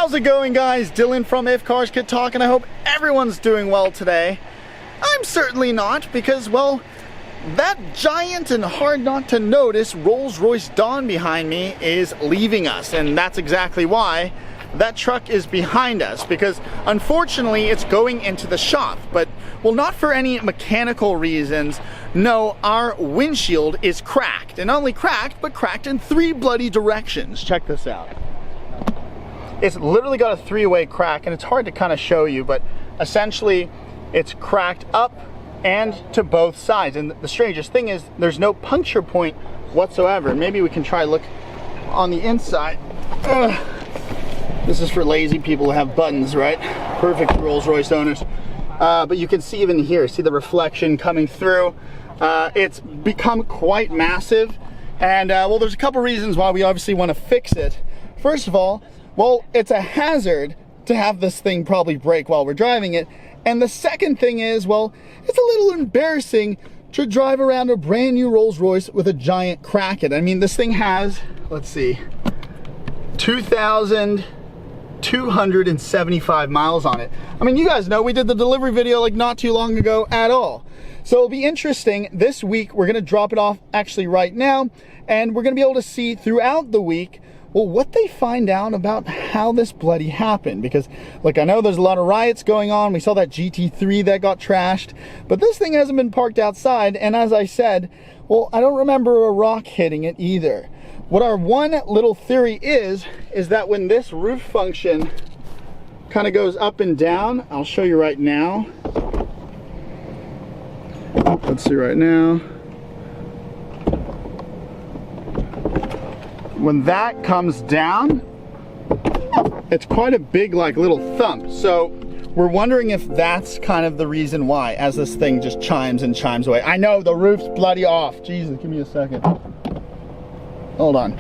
How's it going, guys? Dylan from If Cars Could Talk, and I hope everyone's doing well today. I'm certainly not, because, well, that giant and hard not to notice Rolls-Royce Dawn behind me is leaving us, and that's exactly why that truck is behind us, because unfortunately it's going into the shop, but, well, not for any mechanical reasons. No, our windshield is cracked, and not only cracked, but cracked in 3 bloody directions. Check this out. It's literally got a 3-way crack, and it's hard to kind of show you, but essentially it's cracked up and to both sides. And the strangest thing is there's no puncture point whatsoever. Maybe we can try look on the inside. This is for lazy people who have buttons, right? Perfect for Rolls-Royce owners. But you can see even here, see the reflection coming through. It's become quite massive, and well, there's a couple reasons why we obviously want to fix it. First of all, well, it's a hazard to have this thing probably break while we're driving it. And the second thing is, well, it's a little embarrassing to drive around a brand new Rolls-Royce with a giant crack in it. I mean, this thing has, let's see, 2,275 miles on it. I mean, you guys know we did the delivery video like not too long ago at all. So it'll be interesting. This week, we're gonna drop it off actually right now, and we're gonna be able to see throughout the week, well, what they find out about how this bloody happened. Because, like, I know there's a lot of riots going on. We saw that GT3 that got trashed, but this thing hasn't been parked outside. And as I said, well, I don't remember a rock hitting it either. What our one little theory is that when this roof function kind of goes up and down, I'll show you right now. Let's see right now. When that comes down, it's quite a big, like, little thump. So we're wondering if that's kind of the reason why, as this thing just chimes and chimes away. I know the roof's bloody off. Jesus, give me a second. Hold on.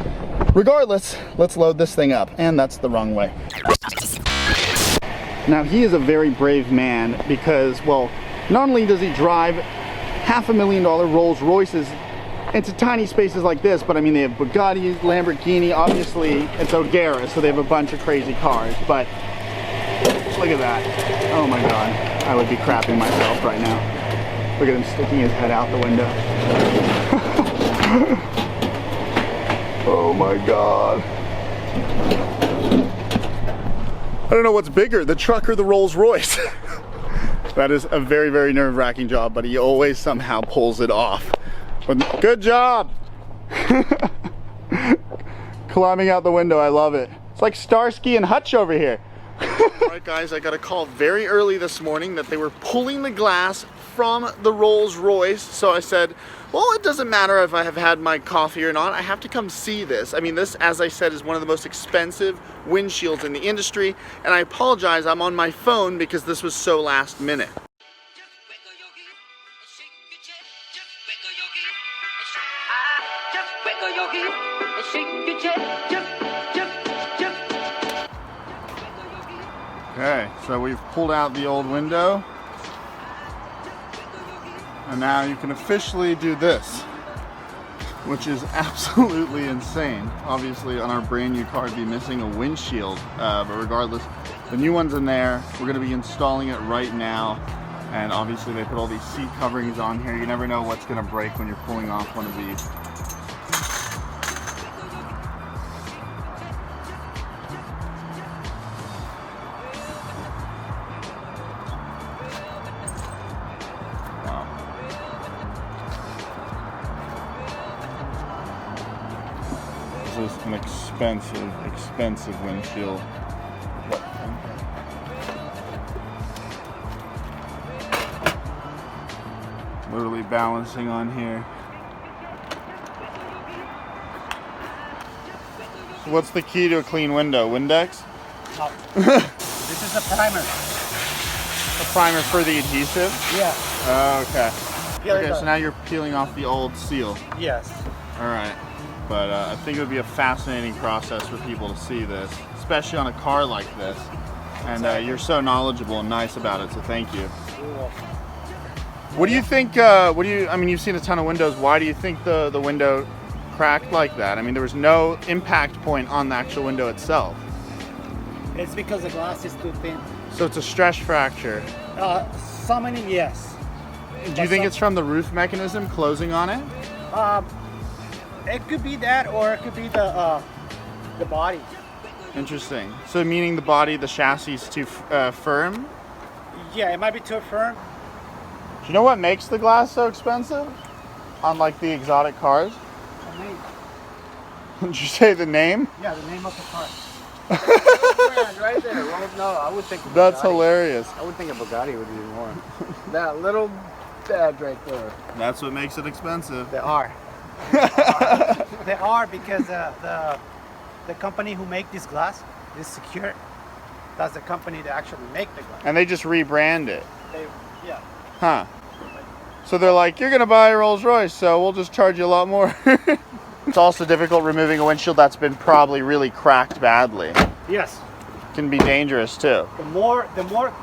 Regardless, let's load this thing up. And that's the wrong way. Now, he is a very brave man because, well, not only does he drive $500,000 Rolls Royces into tiny spaces like this, but I mean, they have Bugatti, Lamborghini, obviously it's O'Gara, so they have a bunch of crazy cars, but look at that. Oh my God, I would be crapping myself right now. Look at him sticking his head out the window. Oh my God. I don't know what's bigger, the truck or the Rolls Royce. That is a very, very nerve-wracking job, but he always somehow pulls it off. But good job! Climbing out the window, I love it. It's like Starsky and Hutch over here. Alright guys, I got a call very early this morning that they were pulling the glass from the Rolls Royce. So I said, well, it doesn't matter if I have had my coffee or not. I have to come see this. I mean, this, as I said, is one of the most expensive windshields in the industry. And I apologize, I'm on my phone because this was so last minute. Okay, so we've pulled out the old window, and now you can officially do this, which is absolutely insane. Obviously, on our brand new car, it'd be missing a windshield, but regardless, the new one's in there. We're going to be installing it right now, and obviously they put all these seat coverings on here. You never know what's going to break when you're pulling off one of these. This is an expensive windshield. Literally balancing on here. So what's the key to a clean window? Windex? No. This is a primer. A primer for the adhesive? Yeah. Oh, okay. Okay, so now you're peeling off the old seal. Yes. Alright. But I think it would be a fascinating process for people to see this, especially on a car like this. And you're so knowledgeable and nice about it, so thank you. What do you think, I mean, you've seen a ton of windows. Why do you think the window cracked like that? I mean, there was no impact point on the actual window itself. It's because the glass is too thin. So it's a stress fracture. Some in it, yes. Do you think it's from the roof mechanism closing on it? It could be that, or it could be the body. Interesting. So meaning the body, the chassis is too firm? Yeah, it might be too firm. Do you know what makes the glass so expensive? On like the exotic cars? The name. Did you say the name? Yeah, the name of the car. Man, right there. Well, no, I would think. That's hilarious. I would think a Bugatti would be more. That little badge right there. That's what makes it expensive. They are. They are because the company who make this glass is Secure. That's the company that actually make the glass. And they just rebrand it. Yeah. Huh. So they're like, you're gonna buy a Rolls Royce, so we'll just charge you a lot more. It's also difficult removing a windshield that's been probably really cracked badly. Yes. Can be dangerous too. The more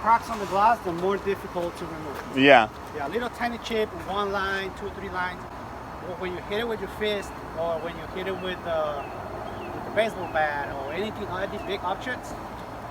cracks on the glass, the more difficult to remove. Yeah. Yeah, little tiny chip, one line, 2 or 3 lines. When you hit it with your fist, or when you hit it with the baseball bat, or anything, any big objects,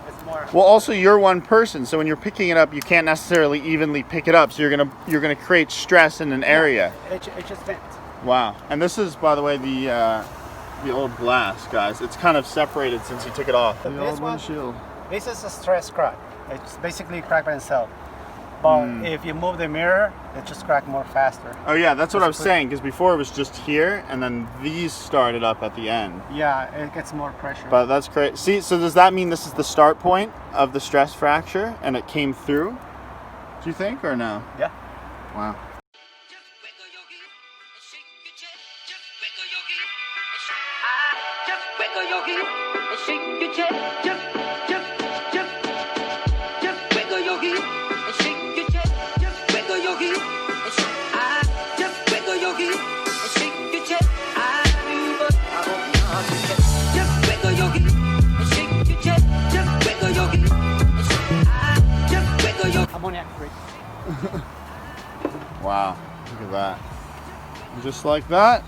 it's more. Well, also you're one person, so when you're picking it up, you can't necessarily evenly pick it up. So you're gonna create stress in an area. It just bent. Wow. And this is, by the way, the old glass, guys. It's kind of separated since you took it off. The old windshield. This is a stress crack. It's basically cracked by itself. But if you move the mirror, it just cracked more faster. Oh yeah, that's what I was saying, because before it was just here, and then these started up at the end. Yeah, it gets more pressure. But that's great. See, so does that mean this is the start point of the stress fracture, and it came through? Do you think, or no? Yeah. Wow. Ammonia free. Wow, look at that. And just like that,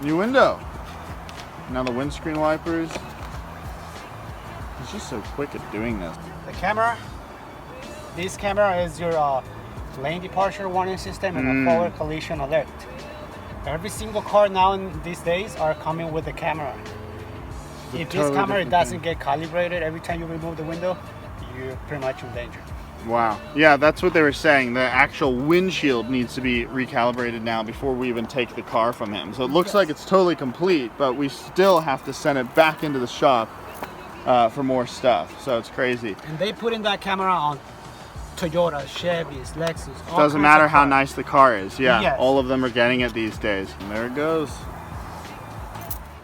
new window. Now the windscreen wipers. It's just so quick at doing this. The camera. This camera is your lane departure warning system and a forward collision alert. Every single car now in these days are coming with a camera. If this camera doesn't get calibrated every time you remove the window, you're pretty much in danger. Wow. Yeah, that's what they were saying. The actual windshield needs to be recalibrated now before we even take the car from him. So it looks like it's totally complete, but we still have to send it back into the shop for more stuff. So it's crazy. And they put in that camera on Toyota, Chevys, Lexus. Doesn't matter how nice the car is. Yeah, yes. All of them are getting it these days. And there it goes.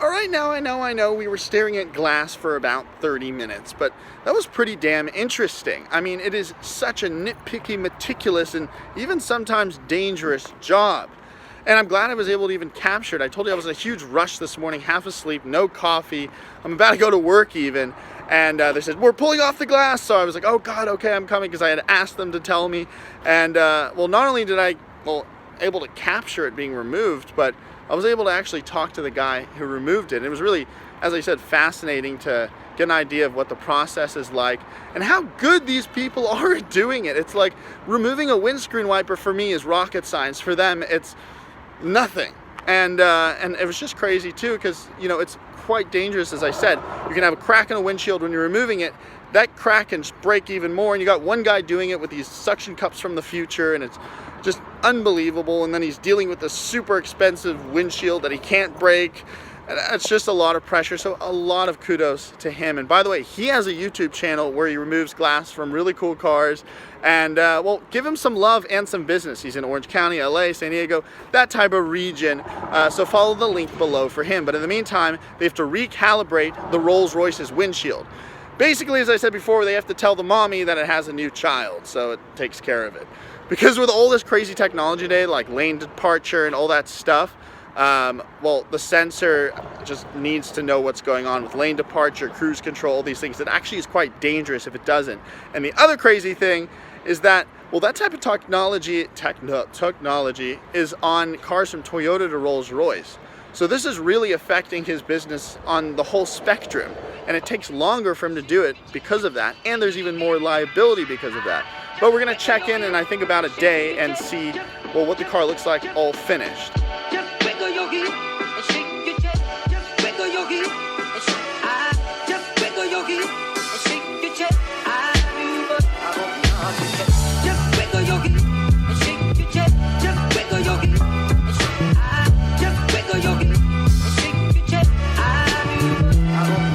All right, now I know we were staring at glass for about 30 minutes, but that was pretty damn interesting. I mean, it is such a nitpicky, meticulous, and even sometimes dangerous job. And I'm glad I was able to even capture it. I told you I was in a huge rush this morning, half asleep, no coffee. I'm about to go to work even. And they said, we're pulling off the glass. So I was like, oh God, okay, I'm coming, because I had asked them to tell me. And well, not only did I, able to capture it being removed, but I was able to actually talk to the guy who removed it. And it was really, as I said, fascinating to get an idea of what the process is like and how good these people are at doing it. It's like removing a windscreen wiper for me is rocket science. For them, it's nothing. And it was just crazy too, because it's quite dangerous. As I said, you can have a crack in a windshield when you're removing it. That crack can break even more, and you got one guy doing it with these suction cups from the future, and it's just unbelievable. And then he's dealing with this super expensive windshield that he can't break. And it's just a lot of pressure, so a lot of kudos to him. And by the way, he has a YouTube channel where he removes glass from really cool cars. And well, give him some love and some business. He's in Orange County, LA, San Diego, that type of region. So follow the link below for him. But in the meantime, they have to recalibrate the Rolls Royce's windshield. Basically, as I said before, they have to tell the mommy that it has a new child, so it takes care of it. Because with all this crazy technology today, like lane departure and all that stuff, well, the sensor just needs to know what's going on with lane departure, cruise control, all these things. It actually is quite dangerous if it doesn't. And the other crazy thing is that, well, that type of technology is on cars from Toyota to Rolls Royce. So this is really affecting his business on the whole spectrum, and it takes longer for him to do it because of that, and there's even more liability because of that. But we're gonna check in I think about a day and see, well, what the car looks like all finished.